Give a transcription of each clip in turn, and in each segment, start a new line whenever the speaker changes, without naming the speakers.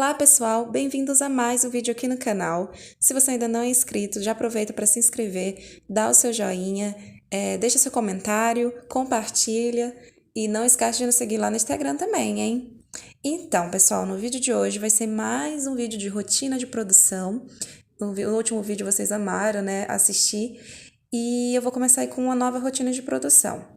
Olá pessoal, bem-vindos a mais um vídeo aqui no canal. Se você ainda não é inscrito, já aproveita para se inscrever, dá o seu joinha, deixa seu comentário, compartilha e não esquece de nos seguir lá no Instagram também, hein? Então, pessoal, no vídeo de hoje vai ser mais um vídeo de rotina de produção. No último vídeo vocês amaram, né, assistir, e eu vou começar aí com uma nova rotina de produção.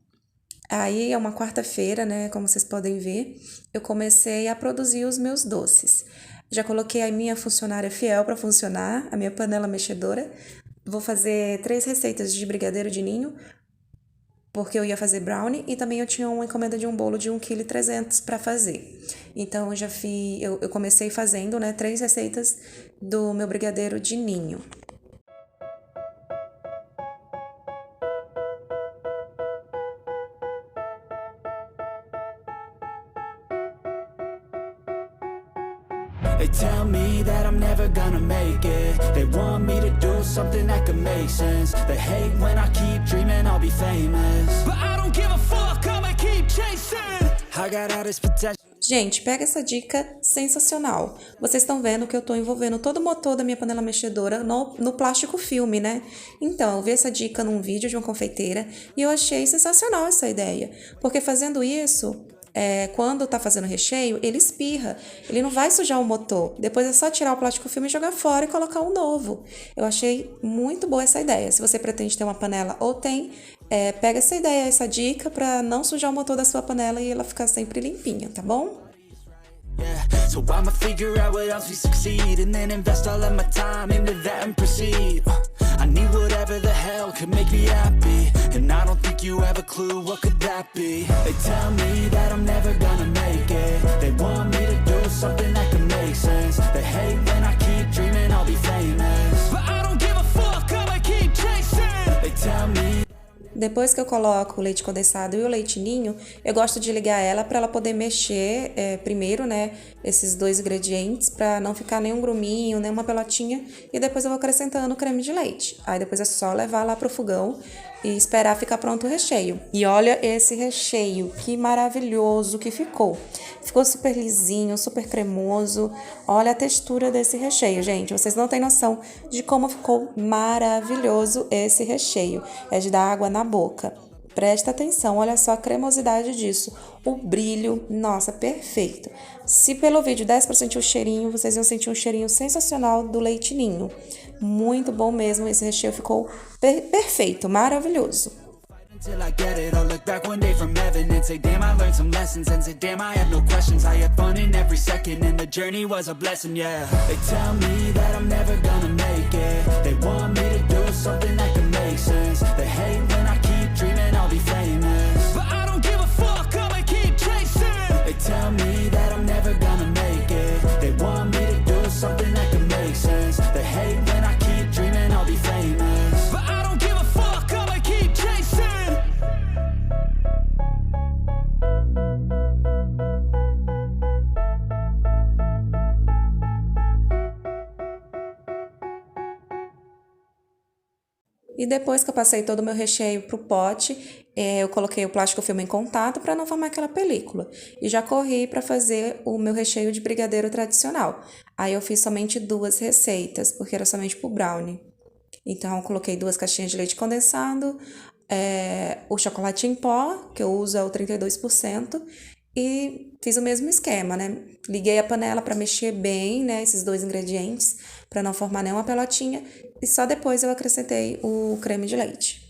Aí é uma quarta-feira, né, como vocês podem ver, eu comecei a produzir os meus doces. Já coloquei a minha funcionária fiel para funcionar, a minha panela mexedora. Vou fazer 3 receitas de brigadeiro de ninho, porque eu ia fazer brownie e também eu tinha uma encomenda de um bolo de 1,3 kg para fazer. Então eu comecei fazendo, né, 3 receitas do meu brigadeiro de ninho.
They tell me that I'm never gonna make it. They want me to do something that could make sense. They hate when I keep dreaming I'll be famous, but I don't give a fuck, I'ma keep chasing. I got all this potential.
Gente, pega essa dica sensacional. Vocês estão vendo que eu tô envolvendo todo o motor da minha panela mexedora no plástico filme, né? Então, eu vi essa dica num vídeo de uma confeiteira e eu achei sensacional essa ideia. Porque fazendo isso, quando tá fazendo recheio, ele espirra. Ele não vai sujar o motor. Depois é só tirar o plástico filme e jogar fora e colocar um novo. Eu achei muito boa essa ideia. Se você pretende ter uma panela ou tem, pega essa ideia, essa dica para não sujar o motor da sua panela e ela ficar sempre limpinha, tá bom?
Yeah, so I'ma figure out what else we succeed, and then invest all of my time into that and proceed. I need whatever the hell could make me happy, and I don't think you have a clue what could that be. They tell me that I'm never gonna make it. They want me to do something that could make sense. They hate when I keep dreaming I'll be famous, but I don't give a fuck, I'ma keep chasing. They tell me.
Depois que eu coloco o leite condensado e o leite ninho, eu gosto de ligar ela para ela poder mexer primeiro, né, esses dois ingredientes, para não ficar nenhum gruminho, nenhuma pelotinha, e depois eu vou acrescentando o creme de leite. Aí depois é só levar lá pro fogão e esperar ficar pronto o recheio. E olha esse recheio, que maravilhoso que ficou. Ficou super lisinho, super cremoso. Olha a textura desse recheio, gente. Vocês não têm noção de como ficou maravilhoso esse recheio. É de dar água na boca. Presta atenção, olha só a cremosidade disso. O brilho, nossa, perfeito. Se pelo vídeo desse pra sentir o cheirinho, vocês iam sentir um cheirinho sensacional do leite ninho. Muito bom mesmo, esse recheio ficou perfeito, maravilhoso.
Until I get it, I'll look back one day from heaven and say, damn, I learned some lessons, and say, damn, I had no questions. I had fun in every second, and the journey was a blessing, yeah. They tell me that I'm never gonna make it. They want me to do something that can make sense. They hate when I keep dreaming I'll be famous, but I don't give a fuck, I'ma keep chasing. They tell me that I'm never gonna make it. They want me to do something that can make sense. They hate when I keep dreaming I'll be famous, but I don't give a fuck, I'ma keep chasing.
E depois que eu passei todo o meu recheio pro pote, eu coloquei o plástico filme em contato para não formar aquela película. E já corri para fazer o meu recheio de brigadeiro tradicional. Aí eu fiz somente 2 receitas, porque era somente pro brownie. Então eu coloquei 2 caixinhas de leite condensado, o chocolate em pó, que eu uso é o 32%, e fiz o mesmo esquema, né? Liguei a panela para mexer bem, né, esses 2 ingredientes, para não formar nenhuma pelotinha, e só depois eu acrescentei o creme de leite.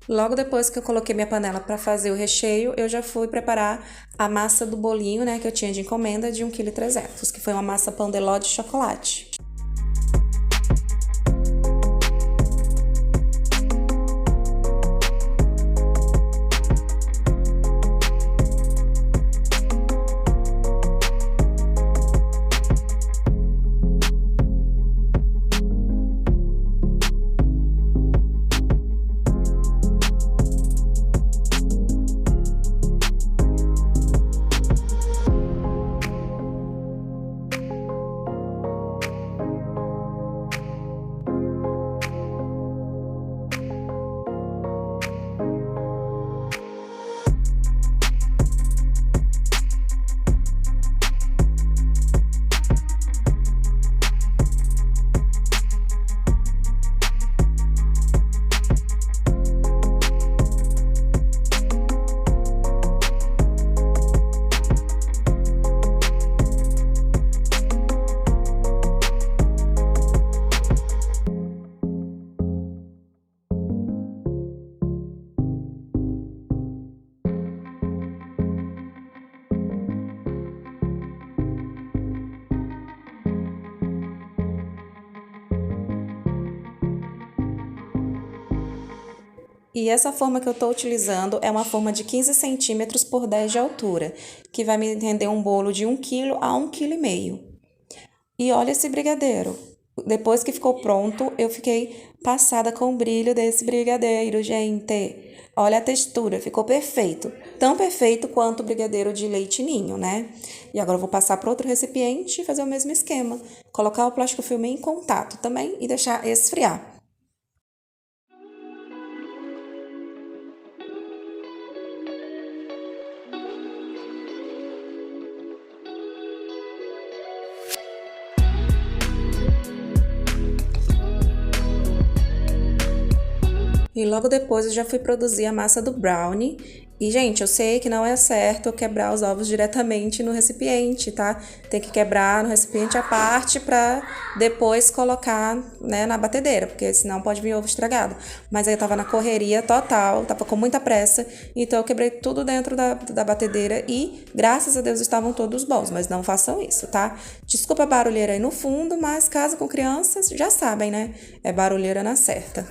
Logo depois que eu coloquei minha panela para fazer o recheio, eu já fui preparar a massa do bolinho, né, que eu tinha de encomenda de 1,3 kg, que foi uma massa pão de ló de chocolate. E essa forma que eu estou utilizando é uma forma de 15 centímetros por 10 de altura, que vai me render um bolo de 1 kg a 1,5 kg. E olha esse brigadeiro. Depois que ficou pronto, eu fiquei passada com o brilho desse brigadeiro, gente. Olha a textura, ficou perfeito. Tão perfeito quanto o brigadeiro de leite ninho, né? E agora eu vou passar para outro recipiente e fazer o mesmo esquema. Colocar o plástico filme em contato também e deixar esfriar. E logo depois eu já fui produzir a massa do brownie. E, gente, eu sei que não é certo eu quebrar os ovos diretamente no recipiente, tá? Tem que quebrar no recipiente à parte pra depois colocar, né, na batedeira, porque senão pode vir ovo estragado. Mas aí eu tava na correria total, tava com muita pressa, então eu quebrei tudo dentro da batedeira e, graças a Deus, estavam todos bons. Mas não façam isso, tá? Desculpa a barulheira aí no fundo, mas casa com crianças, já sabem, né? É barulheira na certa.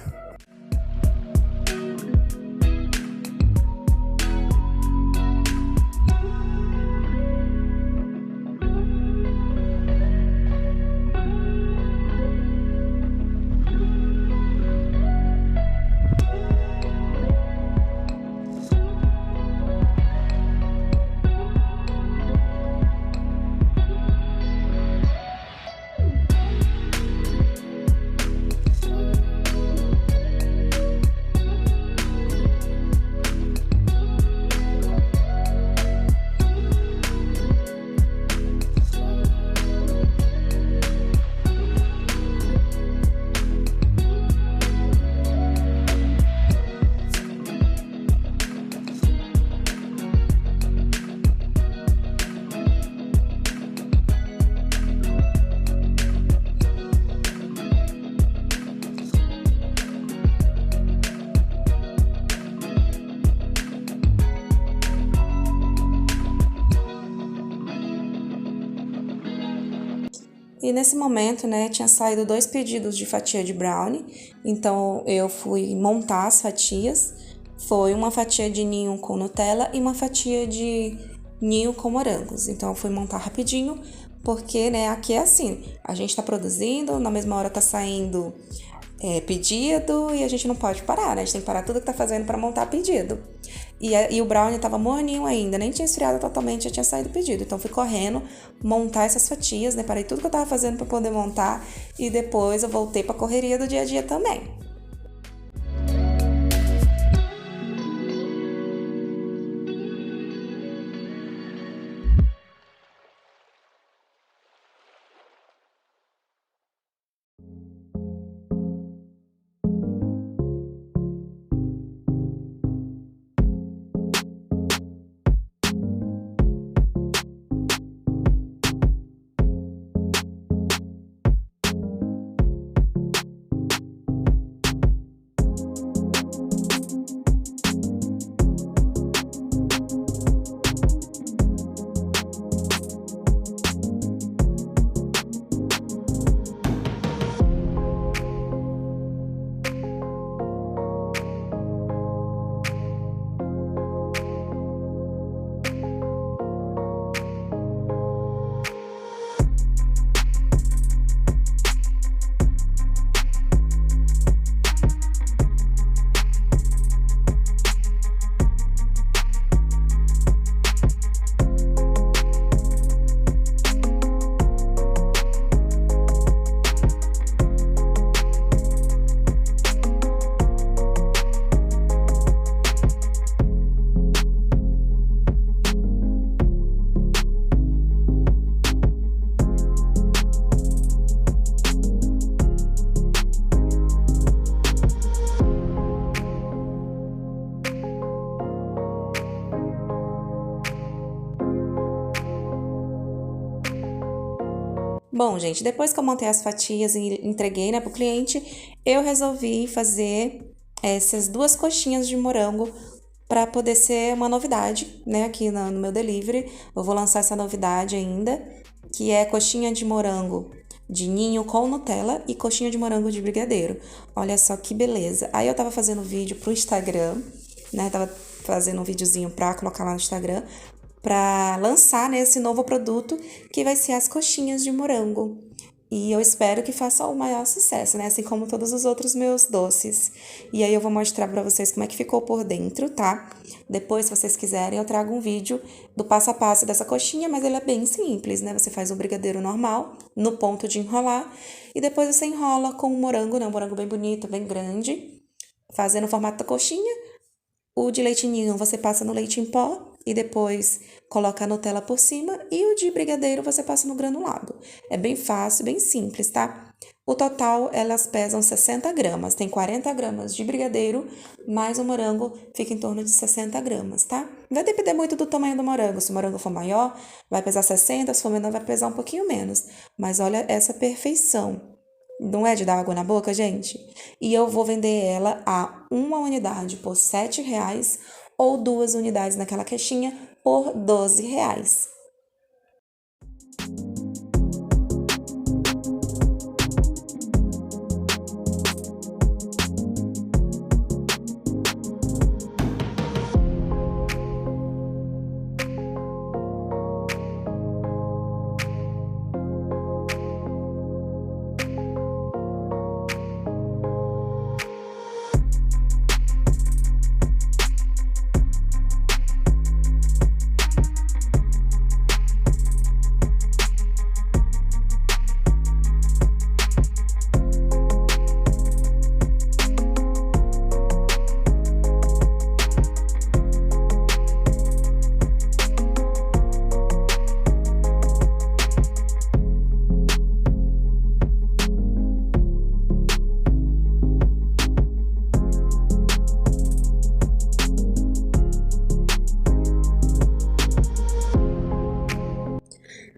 E nesse momento, né, tinha saído 2 pedidos de fatia de brownie, então eu fui montar as fatias. Foi uma fatia de ninho com Nutella e uma fatia de ninho com morangos. Então eu fui montar rapidinho, porque, né, aqui é assim, a gente tá produzindo, na mesma hora tá saindo pedido e a gente não pode parar, né? A gente tem que parar tudo que tá fazendo para montar pedido. E o brownie tava morninho ainda, nem tinha esfriado totalmente, já tinha saído o pedido. Então fui correndo montar essas fatias, né? Parei tudo que eu tava fazendo para poder montar e depois eu voltei pra correria do dia a dia também. Bom, gente, depois que eu montei as fatias e entreguei, né, pro cliente, eu resolvi fazer essas 2 coxinhas de morango para poder ser uma novidade, né, aqui no meu delivery. Eu vou lançar essa novidade ainda, que é coxinha de morango de ninho com Nutella e coxinha de morango de brigadeiro. Olha só que beleza. Aí eu tava fazendo vídeo pro Instagram, né? Tava fazendo um videozinho pra colocar lá no Instagram, pra lançar, né, esse novo produto que vai ser as coxinhas de morango. E eu espero que faça o maior sucesso, né? Assim como todos os outros meus doces. E aí eu vou mostrar pra vocês como é que ficou por dentro, tá? Depois, se vocês quiserem, eu trago um vídeo do passo a passo dessa coxinha, mas ele é bem simples, né? Você faz o brigadeiro normal, no ponto de enrolar, e depois você enrola com o morango, né? Um morango bem bonito, bem grande, fazendo o formato da coxinha. O de leite ninho você passa no leite em pó e depois coloca a Nutella por cima, e o de brigadeiro você passa no granulado. É bem fácil, bem simples, tá? O total, elas pesam 60 gramas. Tem 40 gramas de brigadeiro, mais o morango fica em torno de 60 gramas, tá? Vai depender muito do tamanho do morango. Se o morango for maior, vai pesar 60, se for menor, vai pesar um pouquinho menos. Mas olha essa perfeição. Não é de dar água na boca, gente? E eu vou vender ela a uma unidade por R$7 ou 2 unidades naquela caixinha por R$12.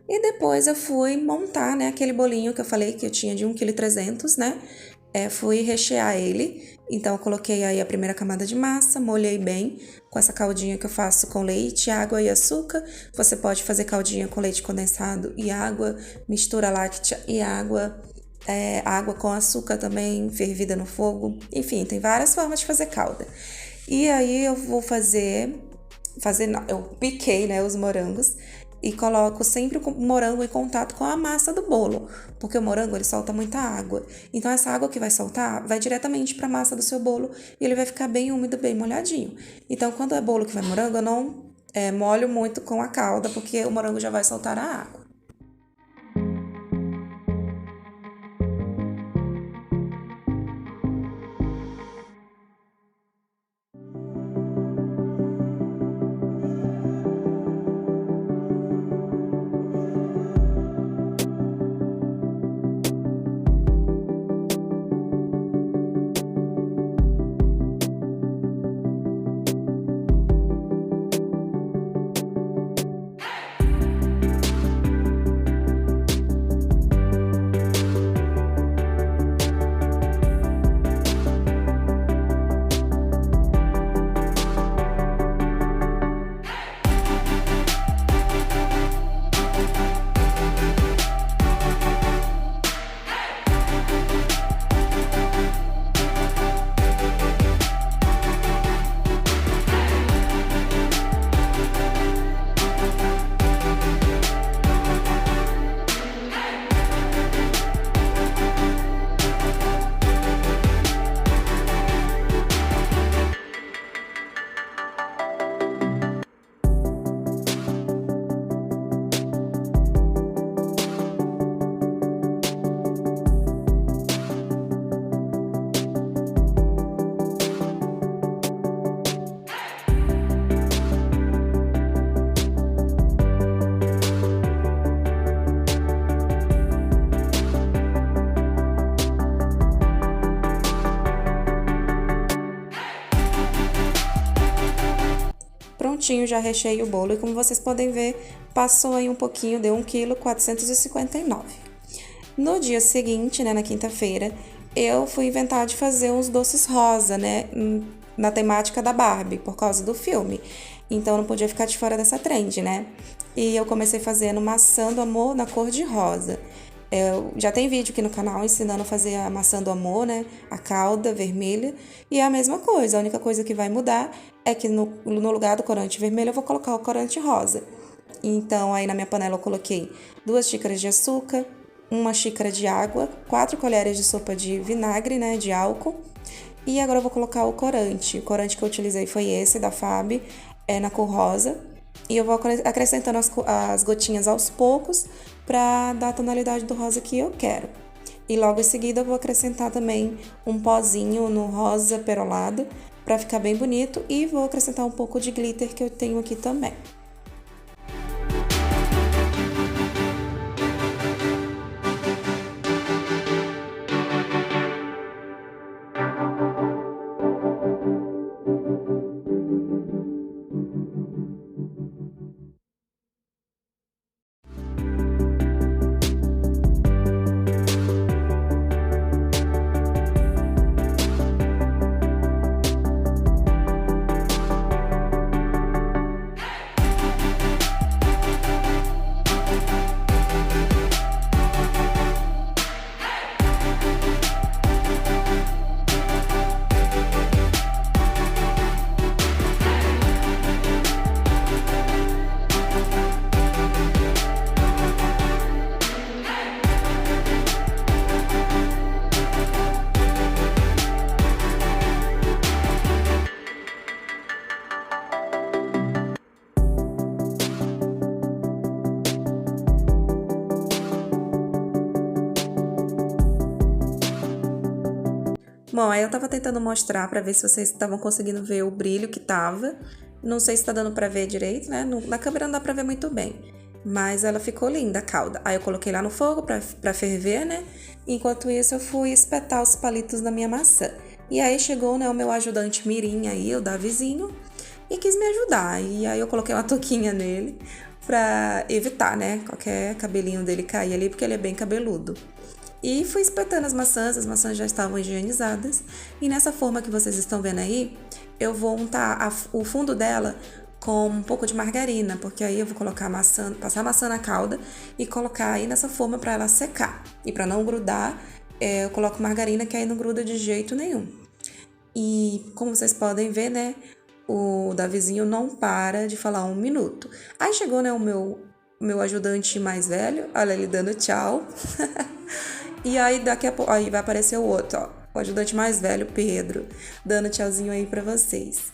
E depois eu fui montar, né, aquele bolinho que eu falei que eu tinha de 1,3 kg, né? Fui rechear ele. Então, eu coloquei aí a primeira camada de massa, molhei bem com essa caldinha que eu faço com leite, água e açúcar. Você pode fazer caldinha com leite condensado e água, mistura láctea e água, água com açúcar também, fervida no fogo. Enfim, tem várias formas de fazer calda. E aí eu vou eu piquei, né, os morangos e coloco sempre o morango em contato com a massa do bolo, porque o morango ele solta muita água. Então essa água que vai soltar vai diretamente para a massa do seu bolo e ele vai ficar bem úmido, bem molhadinho. Então quando é bolo que vai morango, eu não molho muito com a calda, porque o morango já vai soltar a água. Prontinho, já recheei o bolo e como vocês podem ver, passou aí um pouquinho, deu 1,459 kg. No dia seguinte, né, na quinta-feira, eu fui inventar de fazer uns doces rosa, né, na temática da Barbie, por causa do filme. Então, não podia ficar de fora dessa trend, né? E eu comecei fazendo maçã do amor na cor de rosa. Já tem vídeo aqui no canal ensinando a fazer a maçã do amor, né? A calda vermelha. E é a mesma coisa, a única coisa que vai mudar é que no lugar do corante vermelho eu vou colocar o corante rosa. Então, aí na minha panela eu coloquei 2 xícaras de açúcar, 1 xícara de água, 4 colheres de sopa de vinagre, né, de álcool. E agora eu vou colocar o corante. O corante que eu utilizei foi esse, da FAB, na cor rosa. E eu vou acrescentando as gotinhas aos poucos para dar a tonalidade do rosa que eu quero. E logo em seguida eu vou acrescentar também um pozinho no rosa perolado para ficar bem bonito. E vou acrescentar um pouco de glitter que eu tenho aqui também. Bom, aí eu tava tentando mostrar pra ver se vocês estavam conseguindo ver o brilho que tava. Não sei se tá dando pra ver direito, né? Na câmera não dá pra ver muito bem. Mas ela ficou linda, a calda. Aí eu coloquei lá no fogo pra ferver, né? Enquanto isso, eu fui espetar os palitos da minha maçã. E aí chegou, né, o meu ajudante mirim aí, o Davizinho, e quis me ajudar. E aí eu coloquei uma touquinha nele pra evitar, né, qualquer cabelinho dele cair ali, porque ele é bem cabeludo. E fui espetando as maçãs já estavam higienizadas. E nessa forma que vocês estão vendo aí, eu vou untar o fundo dela com um pouco de margarina, porque aí eu vou colocar passar a maçã na calda e colocar aí nessa forma para ela secar. E para não grudar, eu coloco margarina, que aí não gruda de jeito nenhum. E como vocês podem ver, né, o Davizinho não para de falar 1 minuto. Aí chegou, né, o meu ajudante mais velho, olha ele dando tchau. E aí daqui a pouco, aí vai aparecer o outro, ó, o ajudante mais velho, Pedro, dando tchauzinho aí pra vocês.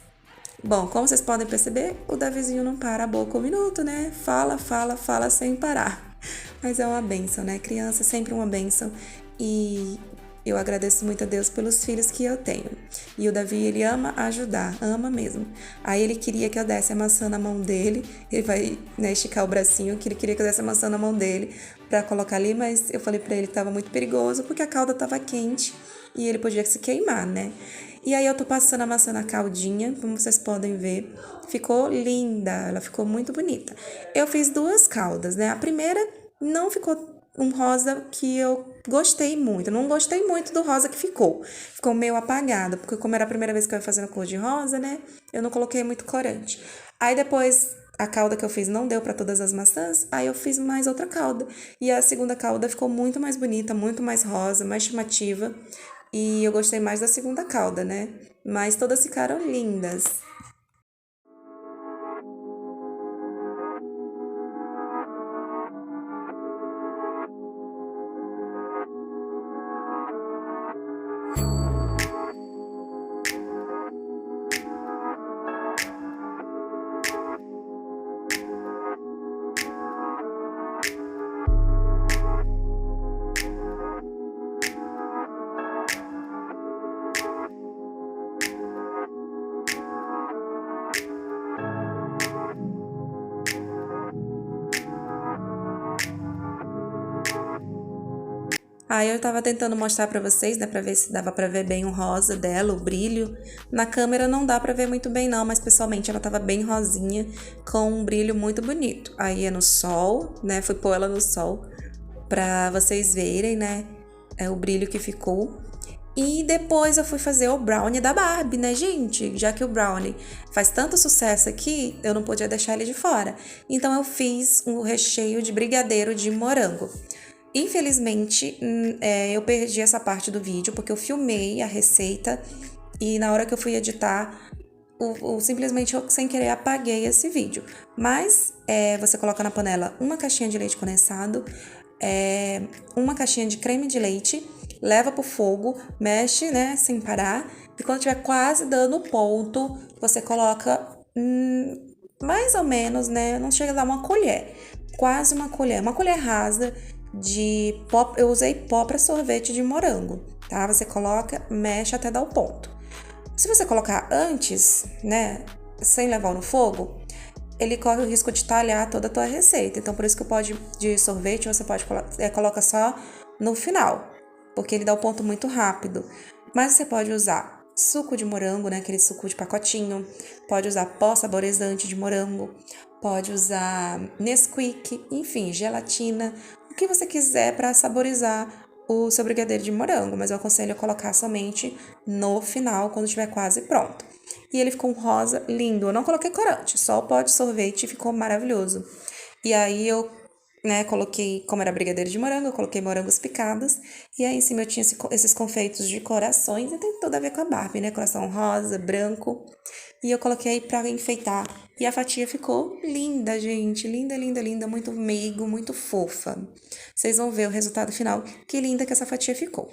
Bom, como vocês podem perceber, o Davizinho não para a boca 1 minuto, né? Fala, fala, fala sem parar. Mas é uma bênção, né? Criança é sempre uma bênção. E eu agradeço muito a Deus pelos filhos que eu tenho. E o Davi, ele ama ajudar, ama mesmo. Aí ele queria que eu desse a maçã na mão dele. Ele vai, né, esticar o bracinho, que ele queria que eu desse a maçã na mão dele pra colocar ali, mas eu falei pra ele que tava muito perigoso, porque a calda tava quente e ele podia se queimar, né? E aí eu tô passando a maçã na caldinha, como vocês podem ver. Ficou linda, ela ficou muito bonita. Eu fiz 2 caldas, né? A primeira não ficou um rosa que eu gostei muito. Eu não gostei muito do rosa que ficou. Ficou meio apagado, porque como era a primeira vez que eu ia fazer a cor de rosa, né? Eu não coloquei muito corante. Aí depois, a calda que eu fiz não deu para todas as maçãs, aí eu fiz mais outra calda. E a segunda calda ficou muito mais bonita, muito mais rosa, mais chamativa. E eu gostei mais da segunda calda, né? Mas todas ficaram lindas. Aí eu tava tentando mostrar pra vocês, né, pra ver se dava pra ver bem o rosa dela, o brilho. Na câmera não dá pra ver muito bem não, mas pessoalmente ela tava bem rosinha, com um brilho muito bonito. Aí é no sol, né, fui pôr ela no sol pra vocês verem, né, o brilho que ficou. E depois eu fui fazer o brownie da Barbie, né, gente? Já que o brownie faz tanto sucesso aqui, eu não podia deixar ele de fora. Então eu fiz um recheio de brigadeiro de morango. Infelizmente, eu perdi essa parte do vídeo porque eu filmei a receita e na hora que eu fui editar, simplesmente eu, sem querer, apaguei esse vídeo. Mas você coloca na panela uma caixinha de leite condensado, uma caixinha de creme de leite, leva pro fogo, mexe, né, sem parar. E quando tiver quase dando o ponto, você coloca mais ou menos, né, não chega a dar uma colher, quase uma colher rasa de pó. Eu usei pó para sorvete de morango, tá? Você coloca, mexe até dar o ponto. Se você colocar antes, né, sem levar no fogo, ele corre o risco de talhar toda a tua receita. Então, por isso que o pó de sorvete você pode coloca só no final, porque ele dá o ponto muito rápido. Mas você pode usar suco de morango, né, aquele suco de pacotinho, pode usar pó saborizante de morango, pode usar Nesquik, enfim, gelatina, o que você quiser para saborizar o seu brigadeiro de morango, mas eu aconselho a colocar somente no final, quando estiver quase pronto. E ele ficou um rosa lindo. Eu não coloquei corante, só o pó de sorvete, ficou maravilhoso. E aí eu, né, coloquei, como era brigadeiro de morango, eu coloquei morangos picados. E aí em cima eu tinha esses confeitos de corações, e tem tudo a ver com a Barbie, né? Coração rosa, branco. E eu coloquei pra enfeitar. E a fatia ficou linda, gente. Linda, linda, linda. Muito meigo, muito fofa. Vocês vão ver o resultado final. Que linda que essa fatia ficou.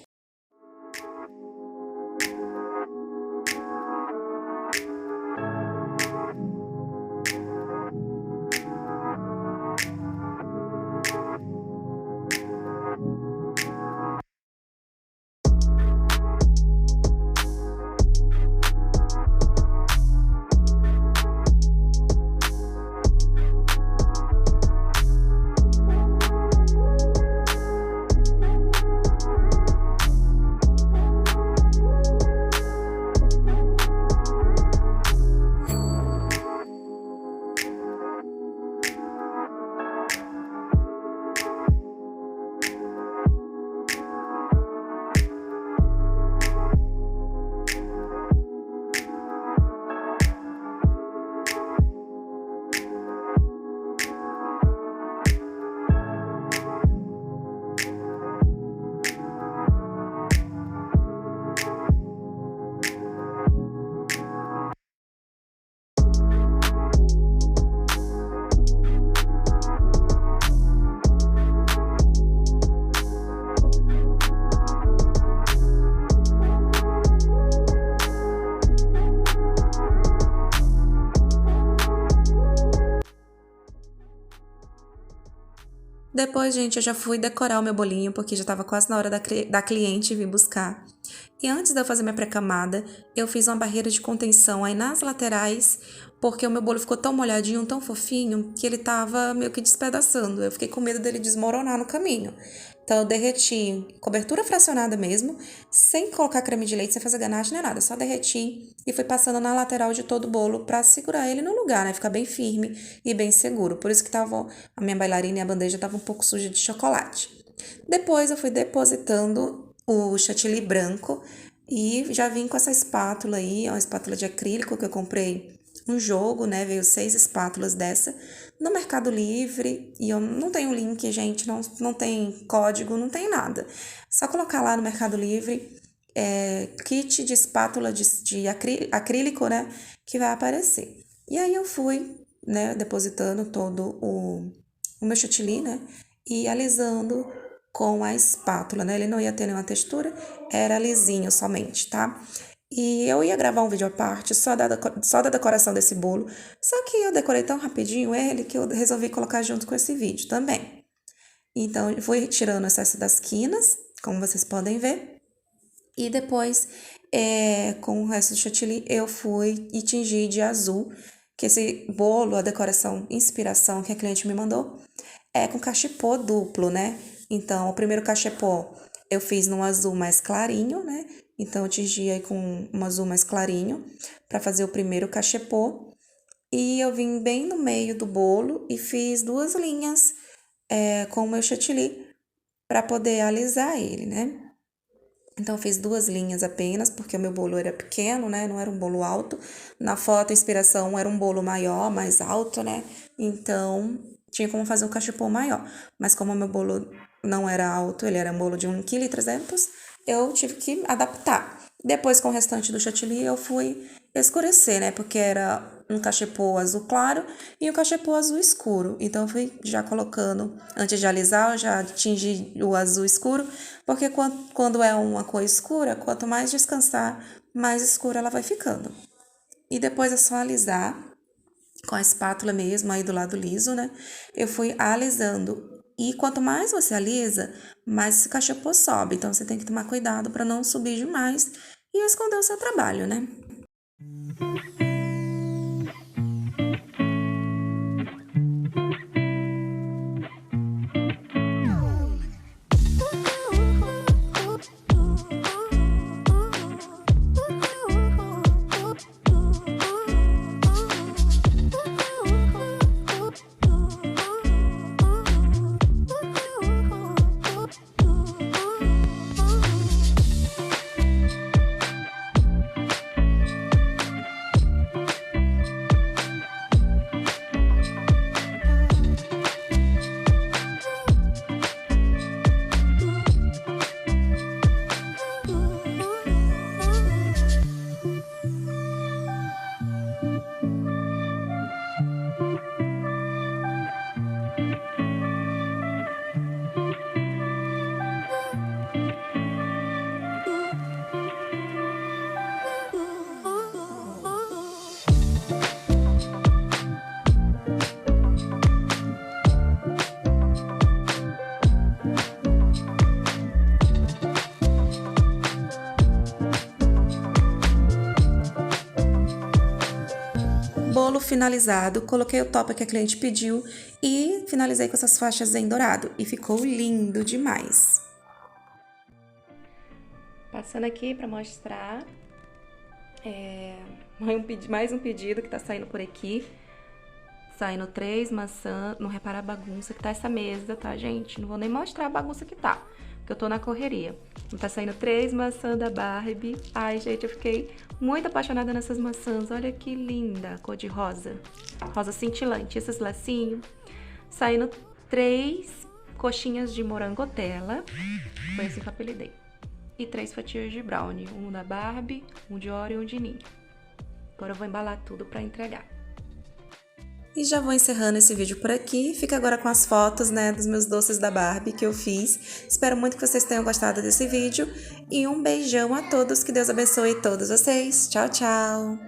Depois, gente, eu já fui decorar o meu bolinho, porque já estava quase na hora da cliente vir buscar. E antes de eu fazer minha pré-camada, eu fiz uma barreira de contenção aí nas laterais, porque o meu bolo ficou tão molhadinho, tão fofinho, que ele tava meio que despedaçando. Eu fiquei com medo dele desmoronar no caminho. Então, eu derreti cobertura fracionada mesmo, sem colocar creme de leite, sem fazer ganache nem nada. Só derreti e fui passando na lateral de todo o bolo pra segurar ele no lugar, né? Ficar bem firme e bem seguro. Por isso que a minha bailarina e a bandeja estavam um pouco suja de chocolate. Depois, eu fui depositando o chantilly branco e já vim com essa espátula aí, é uma espátula de acrílico que eu comprei um jogo, né? Veio 6 espátulas dessa no Mercado Livre. E eu não tenho link, gente, não tem código, não tem nada. Só colocar lá no Mercado Livre kit de espátula de acrílico, né? Que vai aparecer. E aí eu fui, né, depositando todo o meu chantilly, né? E alisando com a espátula, né? Ele não ia ter nenhuma textura, era lisinho somente, tá? E eu ia gravar um vídeo à parte só da decoração desse bolo, só que eu decorei tão rapidinho ele que eu resolvi colocar junto com esse vídeo também. Então, eu fui tirando o excesso das quinas, como vocês podem ver, e depois, com o resto do chantilly, eu fui e tingi de azul, que esse bolo, a decoração, inspiração que a cliente me mandou, é com cachepô duplo, né? Então, o primeiro cachepô eu fiz num azul mais clarinho, né? Então, eu tingi aí com um azul mais clarinho para fazer o primeiro cachepô. E eu vim bem no meio do bolo e fiz 2 linhas com o meu chantilly para poder alisar ele, né? Então, eu fiz 2 linhas apenas, porque o meu bolo era pequeno, né? Não era um bolo alto. Na foto, a inspiração era um bolo maior, mais alto, né? Então, tinha como fazer um cachepô maior. Mas como o meu bolo não era alto, ele era um bolo de 1,3 kg, eu tive que adaptar. Depois, com o restante do chantilly, eu fui escurecer, né? Porque era um cachepô azul claro e um cachepô azul escuro. Então, eu fui já colocando, antes de alisar, eu já tingi o azul escuro, porque quando é uma cor escura, quanto mais descansar, mais escura ela vai ficando. E depois é só alisar com a espátula mesmo, aí do lado liso, né? Eu fui alisando. E quanto mais você alisa, mais esse cachepô sobe. Então, você tem que tomar cuidado para não subir demais e esconder o seu trabalho, né? Bolo finalizado, coloquei o top que a cliente pediu e finalizei com essas faixas em dourado. E ficou lindo demais. Passando aqui para mostrar mais um pedido que tá saindo por aqui. Saindo 3 maçãs. Não repara a bagunça que tá essa mesa, tá, gente? Não vou nem mostrar a bagunça que tá, porque eu tô na correria. Tá saindo 3 maçãs da Barbie. Ai, gente, eu fiquei muito apaixonada nessas maçãs. Olha que linda, cor de rosa. Rosa cintilante, esses lacinhos. Saindo 3 coxinhas de morangotela. Foi assim que eu apelidei. E 3 fatias de brownie. Um da Barbie, um de Oreo e um de Ninho. Agora eu vou embalar tudo pra entregar. E já vou encerrando esse vídeo por aqui. Fica agora com as fotos, né, dos meus doces da Barbie que eu fiz. Espero muito que vocês tenham gostado desse vídeo. E um beijão a todos. Que Deus abençoe todos vocês. Tchau, tchau!